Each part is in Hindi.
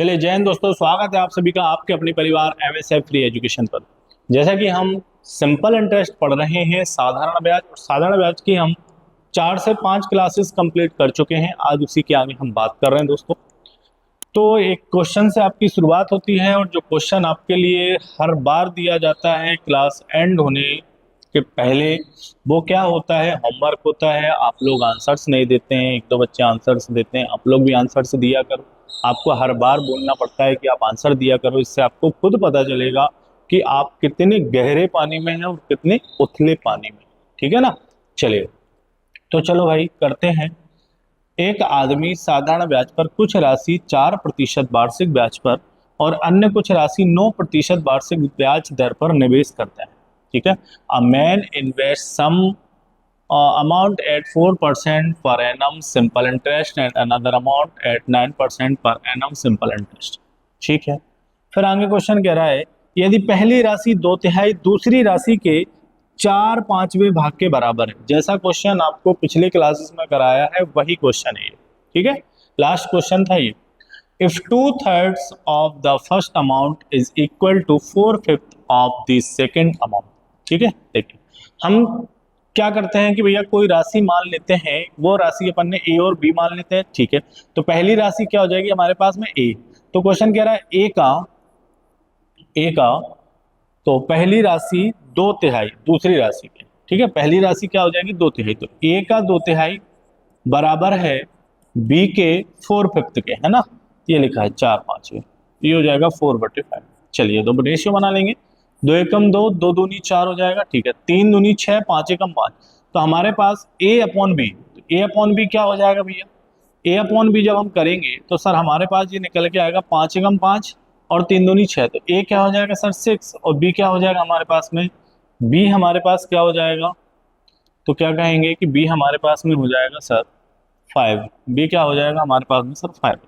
चलिए जय हिंद दोस्तों, स्वागत है आप सभी का आपके अपने परिवार एमएसएफ फ्री एजुकेशन पर। जैसा कि हम सिंपल इंटरेस्ट पढ़ रहे हैं, साधारण ब्याज और साधारण ब्याज की हम 4 से 5 क्लासेस कंप्लीट कर चुके हैं। आज उसी के आगे हम बात कर रहे हैं दोस्तों। तो एक क्वेश्चन से आपकी शुरुआत होती है और जो क्वेश्चन आपके लिए हर बार दिया जाता है क्लास एंड होने के पहले, वो क्या होता है? होमवर्क होता है। आप लोग आंसर्स नहीं देते हैं, एक दो बच्चे आंसर्स देते हैं, आप लोग भी आंसर्स दिया करो। आपको हर बार बोलना पड़ता है कि आप आंसर दिया करो, इससे आपको खुद पता चलेगा कि आप कितने गहरे पानी में हैं और कितने उथले पानी में। ठीक है ना? चलिए, तो चलो भाई करते हैं। एक आदमी साधारण ब्याज पर कुछ राशि 4% वार्षिक ब्याज पर और अन्य कुछ राशि 9% वार्षिक ब्याज दर पर निवेश करता है। ठीक है। A man invest some amount at 4% per annum simple interest and another amount at 9% per annum simple interest। ठीक है। फिर आगे क्वेश्चन कह रहा है, यदि पहली राशि 2/3 दूसरी राशि के 4/5वें भाग के बराबर है। जैसा क्वेश्चन आपको पिछले क्लासेस में कराया है वही क्वेश्चन है ये। ठीक है, लास्ट क्वेश्चन था ये। If 2/3 of the first amount is equal to 4/5 of the second amount. ठीक है, देखिए हम क्या करते हैं कि भैया कोई राशि मान लेते हैं, वो राशि अपन ने ए और बी मान लेते हैं। ठीक है, तो पहली राशि क्या हो जाएगी हमारे पास में? ए। तो क्वेश्चन कह रहा है ए का तो पहली राशि 2/3 दूसरी राशि के। ठीक है, पहली राशि क्या हो जाएगी? 2/3। तो ए का 2/3 बराबर है बी के 4/5 के, है ना? ये लिखा है 4/5, ये हो जाएगा 4/5। चलिए दो रेशियो बना लेंगे। 2 एकम 2, 2 दूनी 4 हो जाएगा। ठीक है, 3 दूनी 6, 5 एकम 5। तो हमारे पास ए upon B, A upon B क्या हो जाएगा भैया? ए अपॉन बी जब हम करेंगे तो सर हमारे पास ये निकल के आएगा 5 एकम 5 और 3 दूनी 6। तो ए क्या हो जाएगा सर 6 और बी क्या हो जाएगा हमारे पास में? बी हमारे पास क्या हो जाएगा? तो क्या कहेंगे कि बी हमारे पास में हो जाएगा सर 5। बी क्या हो जाएगा हमारे पास में सर? 5।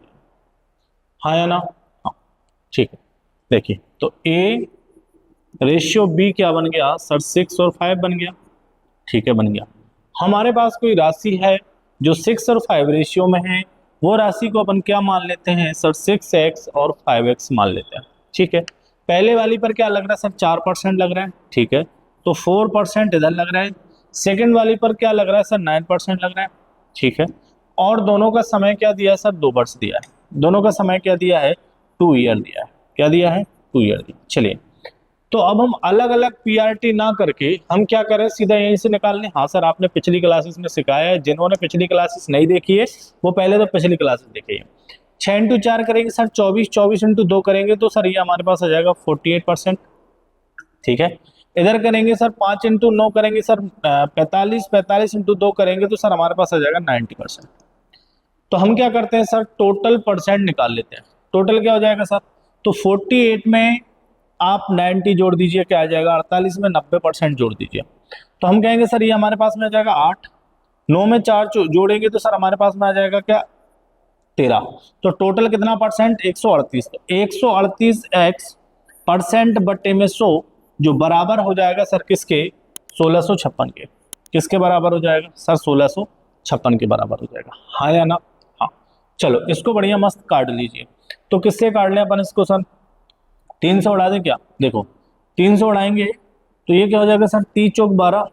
हाँ या ना? हाँ, ठीक है। देखिए तो ए रेशियो बी क्या बन गया सर? 6 और 5 बन गया। ठीक है, बन गया। हमारे पास कोई राशि है जो 6 और 5 रेशियो में है, वो राशि को अपन क्या मान लेते हैं सर? 6x और 5x मान लेते हैं। ठीक है, पहले वाली पर क्या लग रहा है सर? 4% लग रहा है। ठीक है, तो 4% इधर लग रहा है। सेकेंड वाली पर क्या लग रहा है सर? 9% लग रहा है। ठीक है, और दोनों का समय क्या दिया है सर? 2 वर्ष दिया है। दोनों का समय क्या दिया है? 2 ईयर दिया है। क्या दिया है? 2 ईयर दिया। चलिए, तो अब हम अलग अलग पीआरटी ना करके हम क्या करें, सीधा यहीं से निकाल लें। हाँ सर, आपने पिछली क्लासेस में सिखाया है। जिन्होंने पिछली क्लासेस नहीं देखी है वो पहले तो पिछली क्लासेस देखिए। 6 इंटू 4 करेंगे सर 24, 24 इंटू 2 करेंगे तो सर ये हमारे पास आ जाएगा 48%। ठीक है, इधर करेंगे सर 5 इंटू 9 करेंगे सर 45, 45 इंटू 2 करेंगे तो सर हमारे पास आ जाएगा 90%। तो हम क्या करते हैं सर? टोटल परसेंट निकाल लेते हैं। टोटल क्या हो जाएगा सर? तो 48 में आप 90 जोड़ दीजिए, क्या आ जाएगा? 48 में 90% जोड़ दीजिए। तो हम कहेंगे सर ये हमारे पास में आ जाएगा 8। 9 में 4 जोड़ेंगे तो सर हमारे पास में आ जाएगा क्या? 13। तो टोटल कितना परसेंट? 138। तो 138x परसेंट बटे में 100 जो बराबर हो जाएगा सर किसके? 1656 के। किसके बराबर हो जाएगा सर? 1656 के बराबर हो जाएगा। हाँ या ना? हाँ। चलो इसको बढ़िया मस्त काट लीजिए। तो किससे काट लें अपन इसको सर? 3 से उड़ा दें क्या? देखो 3 से उड़ाएंगे तो ये क्या हो जाएगा सर? 3 चौक 12।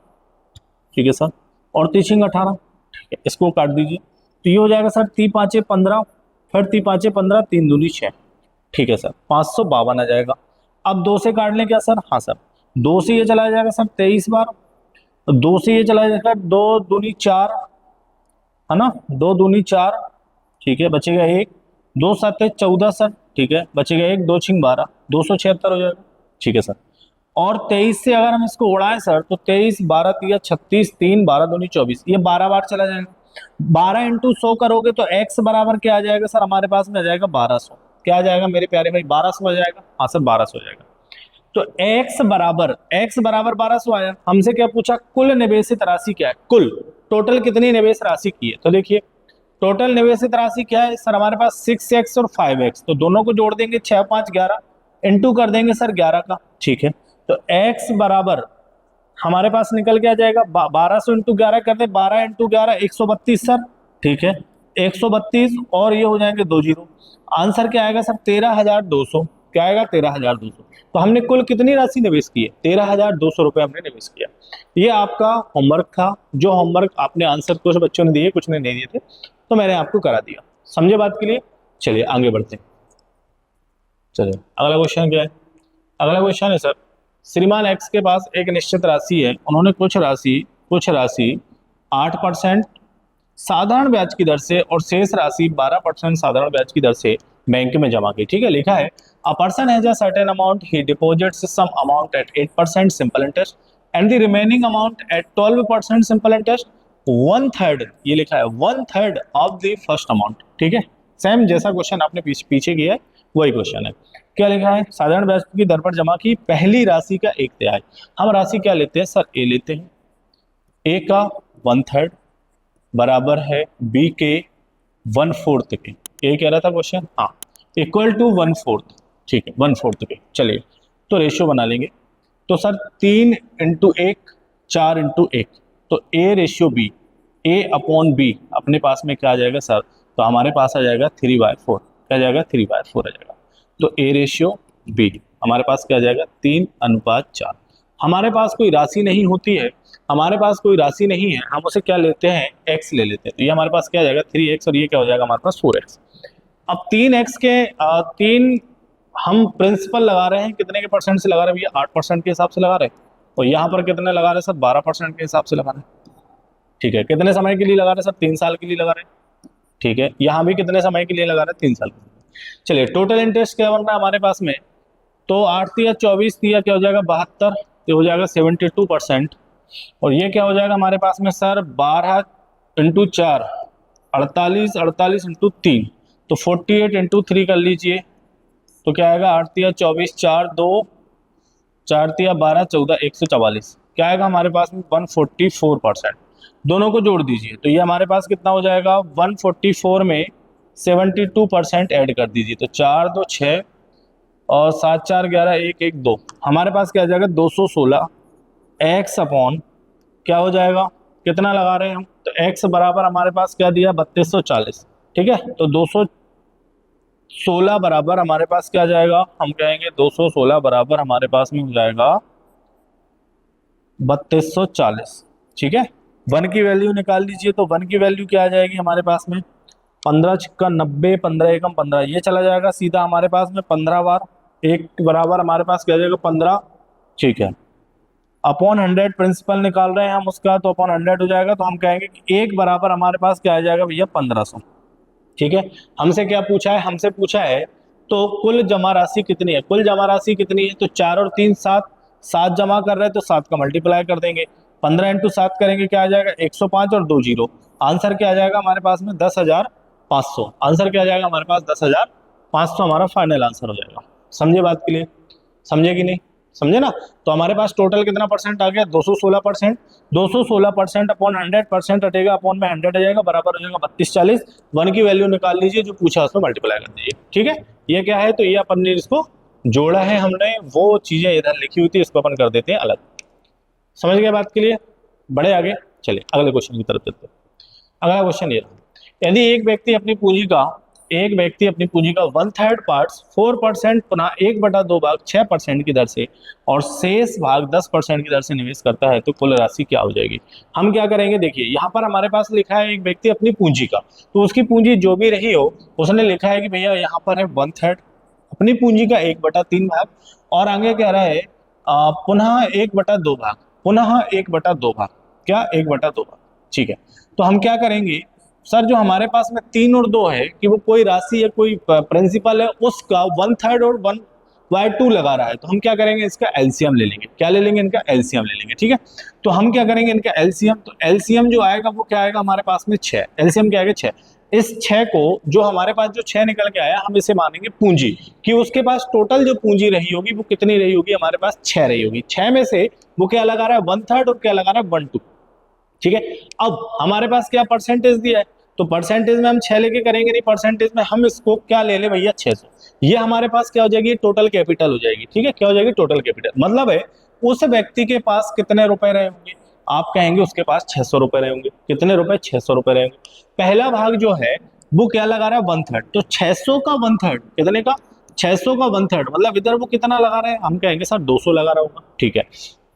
ठीक है सर, और 3 18। ठीक है, इसको काट दीजिए तो ये हो जाएगा सर 3 5 15, फिर 3 5 15, 3 दूनी 6। ठीक है सर, 552 आ जाएगा। अब 2 से काट लें क्या सर? हाँ सर, 2 से ये चला जाएगा सर 23 बार, 2 से ये चला जाएगा 2 दूनी 4, है ना? 2 दूनी 4। ठीक है, बचेगा 1, 2 7 14 सर। ठीक है, बचेगा 1, 2 6 12, 276 हो जाएगा। ठीक है सर, और 23 से अगर हम इसको उड़ाएं सर तो 23 12 3 36, 3 12 दूनी 24, ये 12 बार चला जाएगा। 12 इंटू 100 करोगे तो x बराबर क्या आ जाएगा सर? हमारे पास में आ जाएगा 1200। क्या आ जाएगा मेरे प्यारे भाई? 1200 आ जाएगा। हाँ सर, 1200 हो जाएगा। तो x बराबर 1200 आया। हमसे क्या पूछा? कुल निवेशित राशि क्या है? कुल टोटल कितनी निवेश राशि की है? तो देखिए टोटल निवेशित राशि क्या है सर? हमारे पास 6x और 5x, तो दोनों को जोड़ देंगे 6 5 11 इंटू कर देंगे सर 11 का। ठीक है, तो x बराबर हमारे पास निकल के आ जाएगा 1200 इंटू 11 कर दे, 12 इंटू 11 132 सर। ठीक है, 132 और ये हो जाएंगे 2 जीरो। आंसर क्या आएगा सर? 13,200। क्या आएगा? 13,200। तो हमने कुल कितनी राशि निवेश की है? 13,200 रुपए हमने निवेश किया। ये आपका होमवर्क था, जो होमवर्क आपने आंसर कुछ बच्चों ने दिए, कुछ ने नहीं दिए थे, तो मैंने आपको करा दिया। समझे बात के लिए? चलिए आगे बढ़ते हैं। चलिए अगला क्वेश्चन क्या है? अगला क्वेश्चन है सर, श्रीमान एक्स के पास एक निश्चित राशि है, उन्होंने कुछ राशि 8% साधारण ब्याज की दर से और शेष राशि 12% साधारण ब्याज की दर से बैंक में जमा की। ठीक है, लिखा है a person has a certain amount, he deposits some amount at 8% simple interest and the remaining amount at 12% simple interest, 1/3, ये लिखा है 1/3 ऑफ द फर्स्ट अमाउंट। ठीक है, सेम जैसा क्वेश्चन आपने पीछे किया है वही क्वेश्चन है। क्या लिखा है? साधारण ब्याज की दर पर जमा की पहली राशि का 1/3। हम राशि क्या लेते हैं सर? ए लेते हैं। ए का 1/3 बराबर है बी के 1/4 के। ये कह रहा था क्वेश्चन, हाँ, इक्वल टू 1/4। ठीक है, 1/4 के। चलिए तो रेशियो बना लेंगे। तो सर 3 इंटू 1, 4 इंटू 1, तो A ratio B, A upon B अपने पास में क्या आ जाएगा सर? तो हमारे पास आ जाएगा 3/4। क्या आ जाएगा? 3/4 आ जाएगा। तो ए रेशियो बी हमारे पास क्या आ जाएगा? 3:4। हमारे पास कोई राशि नहीं होती है, हमारे पास कोई राशि नहीं है, हम उसे क्या लेते हैं? एक्स ले लेते हैं। तो ये हमारे पास क्या आ जाएगा? 3x, और ये क्या हो जाएगा हमारे पास? 4x। अब 3x के 3 हम प्रिंसिपल लगा रहे हैं, कितने के परसेंट से लगा रहे हैं भैया? 8% के हिसाब से लगा रहे हैं। और यहाँ पर कितने लगा रहे हैं सर? 12% के हिसाब से लगा रहे हैं। ठीक है, कितने समय के लिए लगा रहे हैं सर? 3 साल के लिए लगा रहे हैं। ठीक है, यहाँ भी कितने समय के लिए लगा रहे हैं? 3 साल के लिए। चलिए टोटल इंटरेस्ट क्या बन रहा है हमारे पास में? तो 8 या 24 दिया, क्या हो जाएगा? 72, ये हो जाएगा 72%। और ये क्या हो जाएगा हमारे पास में सर? 12 इंटू 4, 48, 48 इंटू 3, तो 48 इंटू 3 कर लीजिए। तो क्या आएगा? 8 या 24, 4 2, 4 या 12, 14, 144। क्या आएगा हमारे पास में? 144%। दोनों को जोड़ दीजिए, तो ये हमारे पास कितना हो जाएगा? 144 में 72% ऐड कर दीजिए, तो 4 2 6 और 7 4 11 1 1 2, हमारे पास क्या आ जाएगा? 216 एक्स अपॉन क्या हो जाएगा? कितना लगा रहे हैं हम? तो एक्स बराबर हमारे पास क्या दिया? 3240। ठीक है, तो 216 बराबर हमारे पास क्या जाएगा? हम कहेंगे 216 बराबर हमारे पास में हो जाएगा 3240। ठीक है, 1 की वैल्यू निकाल लीजिए, तो 1 की वैल्यू क्या आ जाएगी हमारे पास में? 15 छक्का 90, 15 एकम 15, ये चला जाएगा सीधा हमारे पास में 15 बार। एक बराबर हमारे पास क्या जाएगा? 15। ठीक है, अपॉन 100 प्रिंसिपल निकाल रहे हैं हम उसका, तो अपॉन 100 हो जाएगा, तो हम कहेंगे कि एक बराबर हमारे पास क्या आ जाएगा भैया? 1500। ठीक है, हमसे क्या पूछा है? हमसे पूछा है तो कुल जमा राशि कितनी है? कुल जमा राशि कितनी है? तो 4 और 3 7, 7 जमा कर रहे हैं तो 7 का मल्टीप्लाई कर देंगे, 15 इंटू 7 करेंगे, क्या आ जाएगा? 105 और 2 जीरो। आंसर क्या आ जाएगा हमारे पास में? 10,500। आंसर क्या आ जाएगा हमारे पास? 10,500 हमारा फाइनल आंसर हो जाएगा। समझे बात के लिए? समझे कि नहीं? समझे ना? तो हमारे पास टोटल कितना परसेंट आ गया? 216%। 216% अपॉन 100% हटेगा, अपॉन में 100 आ जाएगा, बराबर हो जाएगा 3240। 1 की वैल्यू निकाल लीजिए, जो पूछा उसमें मल्टीप्लाई कर दीजिए। ठीक है, ये क्या है? तो ये अपन ने इसको जोड़ा है, हमने वो चीजें इधर लिखी हुई थी, इसको अपन कर देते हैं अलग। समझ गए बात के लिए? बड़े आगे चलिए अगले क्वेश्चन की तरफ चलते हैं। अगला क्वेश्चन ये रहा, यदि एक व्यक्ति अपनी पूंजी का 1/3 पार्ट 4% पुनः 1/2 भाग 6% की दर से और शेष भाग 10% की दर से निवेश करता है, तो कुल राशि क्या हो जाएगी? हम क्या करेंगे? देखिए यहाँ पर हमारे पास लिखा है एक व्यक्ति अपनी पूंजी का, तो उसकी पूंजी जो भी रही हो, उसने लिखा है कि भैया यहाँ पर है 1/3 अपनी पूंजी का 1/3 भाग, और आगे कह रहा है पुनः 1/2 भाग, पुनः 1/2 भाग, क्या? 1/2 भाग। ठीक है, तो हम क्या करेंगे सर? जो हमारे पास में 3 और 2 है कि वो कोई राशि है, कोई प्रिंसिपल है, उसका 1/3 और 1/2 लगा रहा है, तो हम क्या करेंगे? इसका एलसीएम ले लेंगे। क्या ले लेंगे? इनका एलसीएम ले लेंगे। ठीक है, तो हम क्या करेंगे? इनका एलसीएम, तो एलसीएम जो आएगा वो क्या आएगा हमारे पास में? 6। एलसीएम क्या आएगा? 6। इस 6 को, जो हमारे पास जो 6 निकल के आया, हम इसे मानेंगे पूंजी, कि उसके पास टोटल जो पूंजी रही होगी वो कितनी रही होगी? हमारे पास 6 रही होगी। 6 में से वो क्या लगा रहा है? 1/3, और क्या लगा रहा है? 1/2। ठीक है, अब हमारे पास क्या परसेंटेज दिया है, तो परसेंटेज में हम 6 लेके करेंगे नहीं, परसेंटेज में हम इसको क्या ले ले भैया? 600। ये हमारे पास क्या हो जाएगी? टोटल कैपिटल हो जाएगी। ठीक है, क्या हो जाएगी? Total capital. मतलब है उस व्यक्ति के पास कितने रुपए रहे होंगे? आप कहेंगे उसके पास 600 रुपए रहेंगे। कितने रुपए? 600 रुपए रहेंगे। पहला भाग जो है वो क्या लगा रहा है? 1/3। तो 600 का 1/3 कितने का? 600 का 1/3 मतलब इधर वो कितना लगा रहा है? हम कहेंगे सर 200 लगा रहा होगा। ठीक है,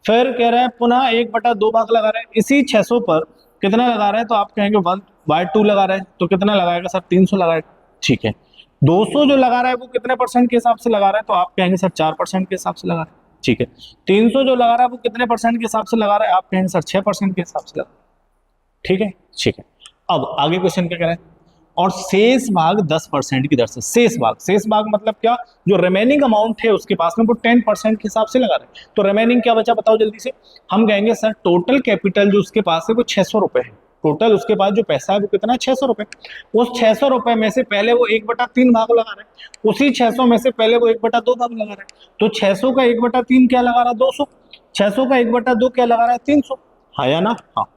फिर कह रहा है पुनः 1/2 भाग लगा रहा है। इसी 600 पर कितना लगा रहा है? तो आप कहेंगे 1/2 लगा रहा है, तो कितना लगाएगा सर? 300 लगाएगा। ठीक है, 200 जो लगा रहा है वो कितने परसेंट के हिसाब से लगा रहा है? तो आप कहेंगे सर 4% के हिसाब से लगा रहा है। ठीक है, 300 जो लगा रहा है वो कितने परसेंट के हिसाब से लगा रहा है? आप कहेंगे सर 6% के हिसाब से लगा रहा है। ठीक है, ठीक है। अब आगे क्वेश्चन क्या कह रहा है? और शेष भाग 10% की दर से, शेष भाग मतलब क्या? जो रिमेनिंग अमाउंट है उसके पास में वो 10% के हिसाब से लगा रहे हैं। तो रिमेनिंग क्या बचा बताओ जल्दी से। हम कहेंगे सर टोटल कैपिटल जो उसके पास है वो 600 रुपए है। टोटल उसके पास जो पैसा है वो कितना है? 600 रुपए। उस 600 रुपए में से पहले वो 1/3 भाग लगा रहे हैं, उसी 600 में से पहले वो 1/2 भाग लगा रहे हैं। तो 600 का 1/3 क्या लगा रहा है? 200। 600 का 1/2 क्या लगा रहा है? 300। हाँ या ना? हाँ।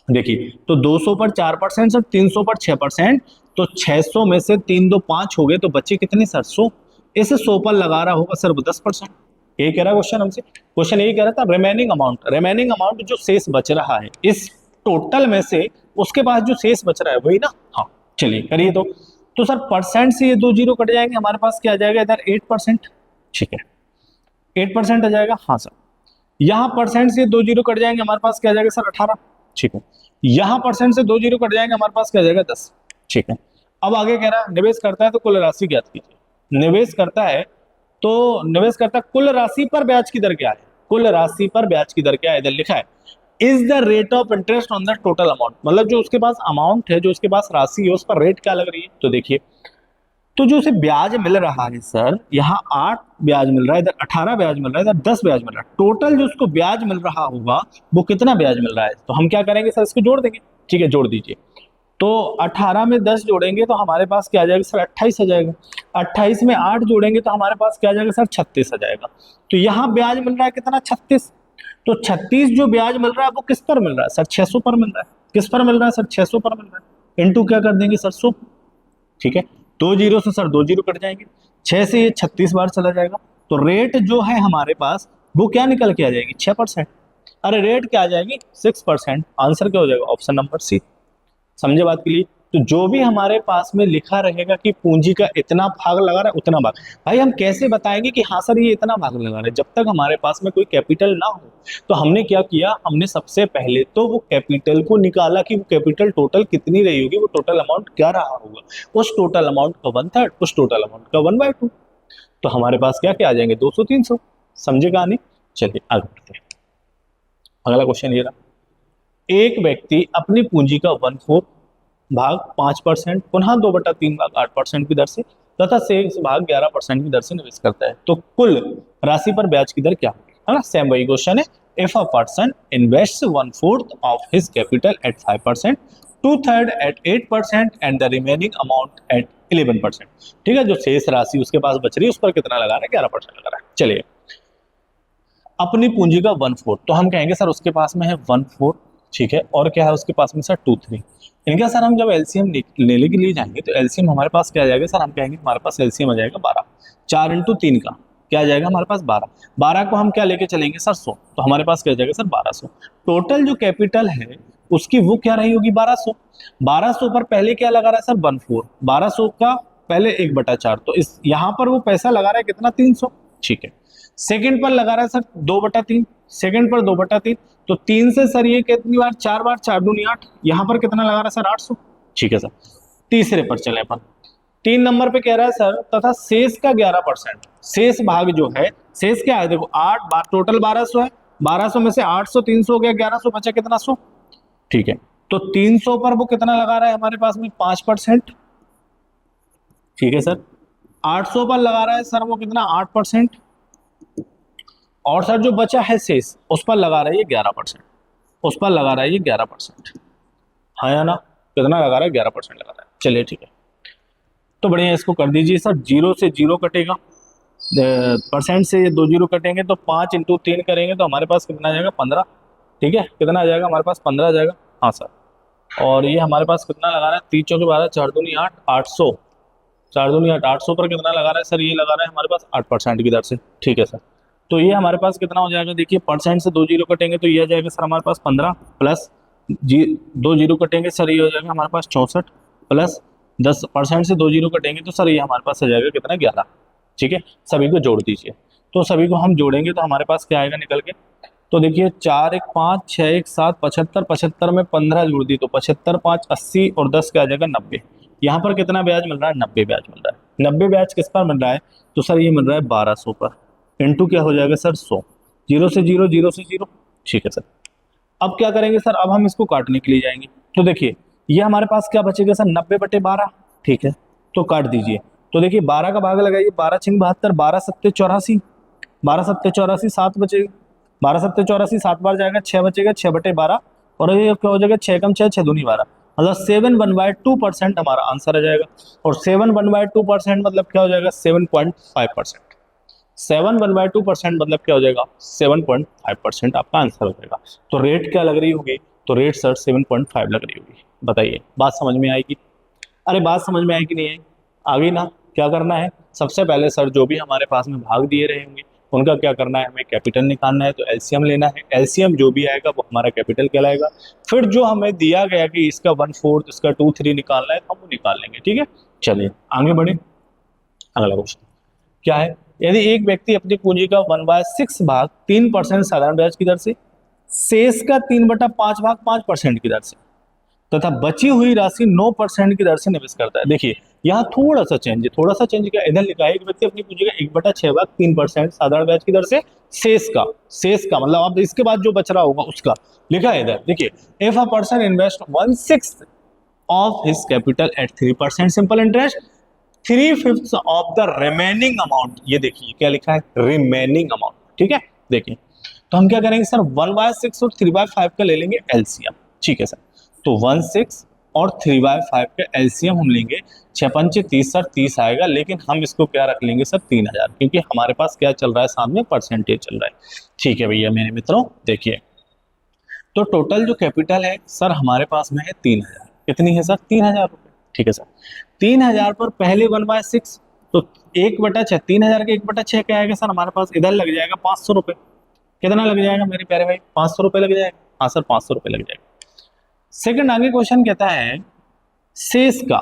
देखिए, तो 200 पर 4% सर, 300 पर 6%, तो 600 में से 3 2 5 हो गए, तो बच्चे कितने सर? 100। इस 100 पर लगा रहा होगा सर वो 10%। ये कह रहा है क्वेश्चन हमसे। क्वेश्चन यही कह रहा था रिमेनिंग अमाउंट जो शेष बच रहा है इस टोटल में से, उसके पास जो शेष बच रहा है वही ना। हाँ, चलिए करिए। तो सर परसेंट से ये 2 जीरो कट जाएंगे, हमारे पास क्या आ जाएगा इधर? 8%। ठीक है, 8% आ जाएगा। हाँ सर, यहाँ परसेंट से 2 जीरो कट जाएंगे, हमारे पास क्या आ जाएगा सर? 18। ठीक है, यहाँ परसेंट से 2 जीरो कट जाएंगे, हमारे पास क्या आ जाएगा? 10। ठीक है, अब आगे कह रहा है निवेश करता है तो कुल राशि ज्ञात कीजिए। निवेश करता है कुल राशि पर ब्याज की दर क्या है? कुल राशि पर ब्याज की दर क्या है? इधर लिखा है is the rate of interest on the total amount, मतलब जो उसके पास अमाउंट है, जो उसके पास राशि है, उस पर रेट क्या लग रही है। तो देखिए, तो जो उसे ब्याज मिल रहा है सर, यहाँ 8 ब्याज मिल रहा है, इधर 18 ब्याज मिल रहा है, इधर 10 ब्याज मिल रहा है। टोटल जो उसको ब्याज मिल रहा होगा वो कितना ब्याज मिल रहा है? तो हम क्या करेंगे सर? इसको जोड़ देंगे। ठीक है, जोड़ दीजिए। तो 18 में 10 जोड़ेंगे तो हमारे पास क्या आ जाएगा सर? 28 आ जाएगा। 28 में 8 जोड़ेंगे तो हमारे पास क्या आ जाएगा सर? 36 आ जाएगा। तो यहाँ ब्याज मिल रहा है कितना? 36। तो 36 जो ब्याज मिल रहा है वो किस पर मिल रहा है सर? 600 पर मिल रहा है। किस पर मिल रहा है सर? 600 पर मिल रहा है। इनटू क्या कर देंगे सर? 100। ठीक है, 2 जीरो से सर 2 जीरो कट जाएंगे, 6 से ये 36 बार चला जाएगा। तो रेट जो है हमारे पास वो क्या निकल के आ जाएगी? 6%। अरे रेट क्या आ जाएगी? 6%। आंसर क्या हो जाएगा? Option number C. समझे बात के लिए? तो जो भी हमारे पास में लिखा रहेगा कि पूंजी का इतना भाग लगा रहा है उतना भाग, भाई हम कैसे बताएंगे कि हाँ सर ये इतना भाग लगा रहा है? जब तक हमारे पास में कोई कैपिटल ना हो। तो हमने क्या किया? हमने सबसे पहले तो वो कैपिटल को निकाला कि वो कैपिटल टोटल कितनी रही होगी, वो टोटल अमाउंट क्या रहा होगा। उस टोटल अमाउंट का 1/3, उस टोटल अमाउंट का 1/2। तो हमारे पास क्या क्या आ जाएंगे? 200 300। समझे कहानी? चलिए आगे बढ़ते हैं। अगला क्वेश्चन ये रहा, एक व्यक्ति अपनी पूंजी का 1/4 भाग 5%, पुनः 2/3 भाग 8% की दर से तथा शेष भाग 11% की दर से निवेश करता है, तो कुल राशि पर ब्याज की दर क्या है ना? सेम वही क्वेश्चन है। If a person invest 1/4 of his capital at 5%, 2/3 at 8% and the remaining amount at 11%। ठीक है, जो शेष राशि उसके पास बच रही है उस पर कितना लगा रहा है? 11% लगा रहा है। चलिए, अपनी पूंजी का 1/4, तो हम कहेंगे सर उसके पास में है 1/4। ठीक है, और क्या है उसके पास में सर? 2/3। इनका सर हम जब एलसीएम लेने के लिए जाएंगे तो एलसीएम हमारे पास क्या आ जाएगा सर? हम कहेंगे हमारे पास एलसीएम आ जाएगा 12। 4 × 3 का क्या आ जाएगा हमारे पास? 12। 12 को हम क्या लेके चलेंगे सर? 100। तो हमारे पास क्या आ जाएगा सर? 1200। टोटल जो कैपिटल है उसकी वो क्या रही होगी? 1200। 1200 पर पहले क्या लगा रहा है सर? 1/4। 1200 का पहले 1/4, तो इस यहाँ पर वो पैसा लगा रहा है कितना? 300। ठीक है, सेकंड पर लगा रहा है सर 2/3। सेकंड पर 2/3, तो 3 से सर ये कितनी बार? 4 बार, 4 दूनी 8। यहाँ पर कितना लगा रहा है सर? 800। ठीक है सर, तीसरे पर चले अपन। 3 नंबर पे कह रहा है सर तथा शेष का 11%। शेष भाग जो है, शेष क्या है? देखो 8 बार, टोटल 1200 है। 1200 में से 800, 300 हो गया, 1100 बचा कितना? 100। ठीक है, तो 300 पर वो कितना लगा रहा है हमारे पास में? 5%। ठीक है सर, 800 पर लगा रहा है सर वो कितना? 8%। और सर जो बचा है शेष, उस पर लगा रहा है ये 11%। उस पर लगा रहा है ये 11%। हाँ या ना? कितना लगा रहा है? 11% लगा रहा है। चलिए ठीक है, तो बढ़िया, इसको कर दीजिए सर। 0 से 0 कटेगा, परसेंट से ये 2 जीरो कटेंगे, तो 5 × 3 करेंगे तो हमारे पास कितना आ जाएगा? 15। ठीक है, कितना आ जाएगा हमारे पास? 15 आ जाएगा। हाँ सर, और ये हमारे पास कितना लगा रहा है? 3 × 12, 4 दूनी 8, 800। 4 दूनी 8, 800 पर कितना लगा रहा है सर? ये लगा रहा है हमारे पास 8% की दर से। ठीक है सर, तो ये हमारे पास कितना हो जाएगा, देखिए परसेंट से 2 जीरो कटेंगे तो ये आ जाएगा सर हमारे पास 15 प्लस 2 जीरो कटेंगे सर ये हो जाएगा हमारे पास 64 प्लस 10% से 2 जीरो कटेंगे तो सर ये हमारे पास आ जाएगा कितना 11। ठीक है, सभी को जोड़ दीजिए। तो सभी को हम जोड़ेंगे तो हमारे पास क्या आएगा निकल के, तो देखिए 4 1 5 6 1 7 75, 75 में 15 जोड़ दी तो 75 5 80 और 10 क्या आ जाएगा 90। यहाँ पर कितना ब्याज मिल रहा है, 90 ब्याज मिल रहा है। 90 ब्याज किस पर मिल रहा है, तो सर ये मिल रहा है 1200 पर, इंटू क्या हो जाएगा सर 100, जीरो से जीरो, जीरो से जीरो। ठीक है सर, अब क्या करेंगे सर, अब हम इसको काटने के लिए जाएंगे। तो देखिए ये हमारे पास क्या बचेगा सर 90/12। ठीक है, तो काट दीजिए। तो देखिए 12 का भाग लगाइए, 12 छिंग 72, 12 सत्ते 84, 12 सत्ते 84, 7 बचेगा, 12 सत्ते 84, 7 बार जाएगा 6 बचेगा, 6/12 और ये क्या हो जाएगा 6 कम 6 6 दूनी 12, मतलब 7/2% हमारा आंसर आ जाएगा। और 7/2% मतलब क्या हो जाएगा 7.5%। 7/2% मतलब क्या हो जाएगा 7.5% आपका आंसर हो जाएगा। तो रेट क्या लग रही होगी, तो रेट सर 7.5 लग रही होगी। बताइए बात समझ में आएगी, अरे बात समझ में आई कि नहीं आई, आ गई ना। क्या करना है, सबसे पहले सर जो भी हमारे पास में भाग दिए रहे होंगे उनका क्या करना है, हमें कैपिटल निकालना है। तो एलसीएम लेना है, एलसीएम जो भी आएगा वो हमारा कैपिटल कहलाएगा। फिर जो हमें दिया गया कि इसका 1/4 इसका 2/3 निकालना है तो हम वो निकाल लेंगे। ठीक है, चलिए आगे बढ़े। अगला क्वेश्चन क्या है, यदि एक व्यक्ति अपनी पूंजी का 1/6 भाग 3% साधारण ब्याज की दर से, शेष का 3/5 भाग 5% की दर से तथा बची हुई राशि 9% की दर से निवेश करता है। देखिए यहाँ थोड़ा सा चेंज है, थोड़ा सा चेंज क्या, इधर लिखा है एक व्यक्ति अपनी पूंजी का 1/6 भाग 3% साधारण ब्याज की दर से, शेष का मतलब अब इसके बाद जो बच रहा होगा उसका लिखा है इधर। देखिए if a person invest 1/6 of his capital eight 3% simple interest, 3/5 of the remaining amount, ये देखिए क्या लिखा है रिमेनिंग अमाउंट। ठीक है, देखिए तो हम क्या करेंगे सर 1/6 और 3/5 का ले लेंगे एलसीएम। ठीक है सर, तो 1/6 और 3/5 का एलसीएम हम लेंगे, 6 पंचे 30 सर 30 आएगा, लेकिन हम इसको क्या रख लेंगे सर 3000, क्योंकि हमारे पास क्या चल रहा है सामने परसेंटेज चल रहा है। ठीक है भैया मेरे मित्रों, देखिए तो टोटल जो कैपिटल है सर हमारे पास में है 3000, कितनी है सर 3000 रुपये। ठीक है सर, 3000 पर पहले 1/6 तो 1/6, 3000 के 1/6 क्या आएगा सर हमारे पास, इधर लग जाएगा 500 रुपये। कितना लग जाएगा मेरे प्यारे भाई, 500 रुपये लग जाएगा। हाँ सर 500 रुपये लग जाएगा। सेकंड आगे क्वेश्चन कहता है शेष का,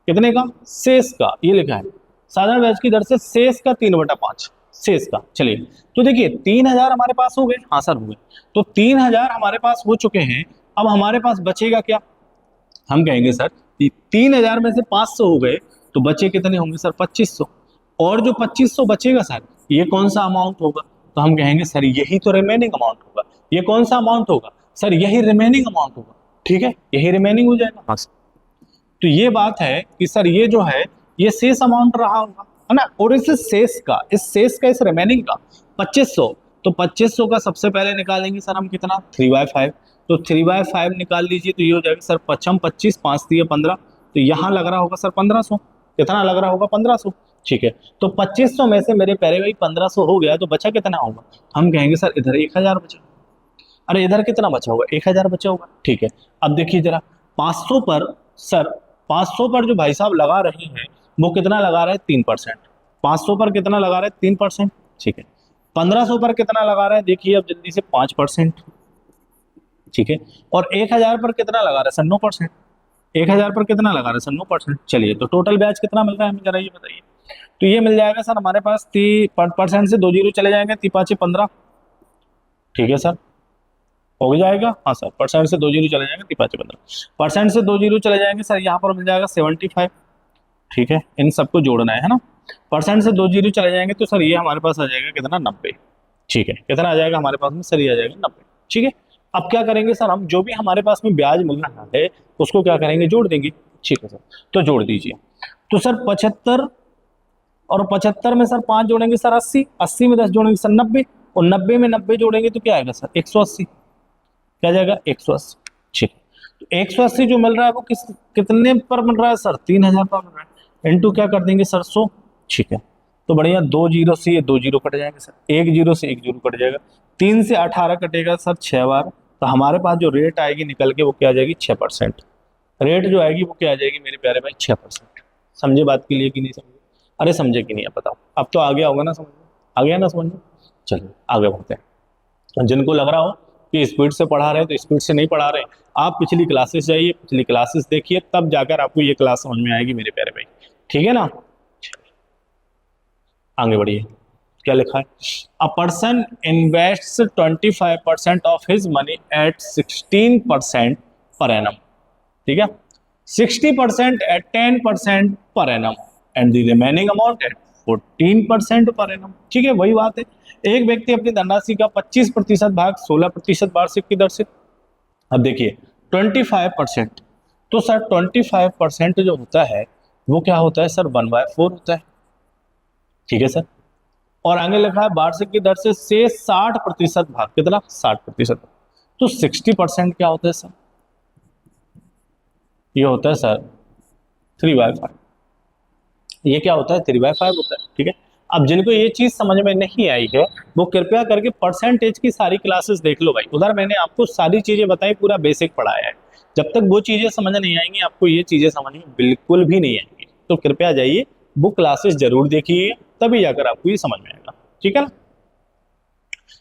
कितने का, शेष का, ये लिखा है साधारण ब्याज की दर से शेष का 3/5, शेष का। चलिए तो देखिए 3000 हमारे पास हो गए, हाँ सर हो गए, तो 3000 हमारे पास हो चुके हैं। अब हमारे पास बचेगा क्या, हम कहेंगे सर 3000 में से 500 हो गए तो बचे कितने होंगे सर 2500, और जो 2500 बचेगा सर ये कौन सा अमाउंट होगा, तो हम कहेंगे सर यही तो रिमेनिंग अमाउंट होगा। ये कौन सा अमाउंट होगा सर, यही रिमेनिंग अमाउंट होगा। ठीक है, यही रिमेनिंग हो जाएगा। हाँ सर, तो ये बात है कि सर ये जो है ये शेष अमाउंट रहा होगा, है ना, और इस शेष का, इस रिमेनिंग का 2500, तो 2500 का सबसे पहले निकालेंगे सर हम कितना 3/5, तो 3/5 निकाल लीजिए तो ये हो जाएगा सर 5 25 5 दिए 15, तो यहाँ लग रहा होगा सर 1500, कितना लग रहा होगा 1500। ठीक है, तो 2500 में से मेरे प्यारे भाई 1500 हो गया तो बचा कितना होगा, हम कहेंगे सर इधर 1000 बचा। अरे इधर कितना बचा होगा 1000 बचा होगा। ठीक है, अब देखिए जरा 500 पर सर, 500 पर जो भाई साहब लगा रहे हैं वो कितना लगा रहे हैं 3%, 500 पर कितना लगा रहे हैं 3%। ठीक है, 1500 पर कितना लगा रहे हैं देखिए अब जल्दी से 5%। ठीक है, और 1000 पर कितना लगा रहे हैं सर 9%, 1000 पर कितना लगा रहे हैं सर 9%। चलिए तो टोटल ब्याज कितना मिल रहा है हमें जरा ये बताइए, तो ये मिल जाएगा सर हमारे पास 30% से 2 जीरो चले जाएंगे, 3×5 = 15। ठीक है सर, हो जाएगा, हाँ सर परसेंट से 2 जीरो चले जाएंगे, 3×5 = 15, परसेंट से 2 जीरो चले जाएंगे सर, यहाँ पर मिल जाएगा 75। ठीक है, इन सबको जोड़ना है ना, परसेंट से 2 जीरो चले जाएंगे तो सर ये हमारे पास आ जाएगा कितना 90। ठीक है, कितना आ जाएगा हमारे पास में सर, ये आ जाएगा 90। ठीक है, अब क्या करेंगे सर, हम जो भी हमारे पास में ब्याज मिल रहा है उसको क्या करेंगे जोड़ देंगे। ठीक है सर, तो जोड़ दीजिए। तो सर 75 और 75 में सर 5 जोड़ेंगे सर 80, 80 में 10 जोड़ेंगे सर 90, और 90 में 90 जोड़ेंगे तो क्या आएगा सर 180, क्या जाएगा 180। ठीक है, तो 180 जो मिल रहा है वो कितने पर मिल रहा है सर 3000 पर मिल रहा है, इनटू क्या कर देंगे सर 100। ठीक है, तो बढ़िया 2 जीरो से ये 2 जीरो कट जाएंगे सर, 1 जीरो से 1 जीरो कट जाएगा, 3 से 18 कटेगा सर 6 बार, तो हमारे पास जो रेट आएगी निकल के वो क्या आ जाएगी 6%। रेट जो आएगी वो क्या आ जाएगी मेरे प्यारे भाई 6%। समझे बात के लिए कि नहीं समझे, अरे समझे कि नहीं है बताओ, अब तो आ गया होगा ना समझ में, आ गया ना समझ में। चलिए आगे बढ़ते हैं। जिनको लग रहा हो कि स्पीड से पढ़ा रहे हैं तो स्पीड से नहीं पढ़ा रहे, आप पिछली क्लासेस जाइए, पिछली क्लासेस देखिए, तब जाकर आपको ये क्लास समझ में आएगी मेरे प्यारे भाई। ठीक है ना, आगे बढ़िए। क्या लिखा है? A person invests 25% of his money at 16% per annum. ठीक है, 60% at 10% per annum and the remaining amount at 14% per annum. ठीक है, वही बात है। एक व्यक्ति अपनी धनराशि का 25% भाग 16% वार्षिक की दर से, अब देखिए 25%, तो सर 25% जो होता है वो क्या होता है सर, 1/4 होता है। ठीक है सर, और आगे लिखा है वार्षिक की दर से 60% भाग, कितना? 60%। तो 60% क्या होता है सर? ये होता है सर 3/5। ये क्या होता है? 3/5 होता है। ठीक है, अब जिनको ये चीज समझ में नहीं आई है वो कृपया करके परसेंटेज की सारी क्लासेस देख लो भाई, उधर मैंने आपको सारी चीजें बताई, पूरा बेसिक पढ़ाया है। जब तक वो चीजें समझ नहीं आएंगी आपको ये चीजें समझ में बिल्कुल भी नहीं आएंगी, तो कृपया जाइए वो क्लासेस जरूर देखिए, तभी जाकर आपको ये समझ में आएगा। ठीक है ना,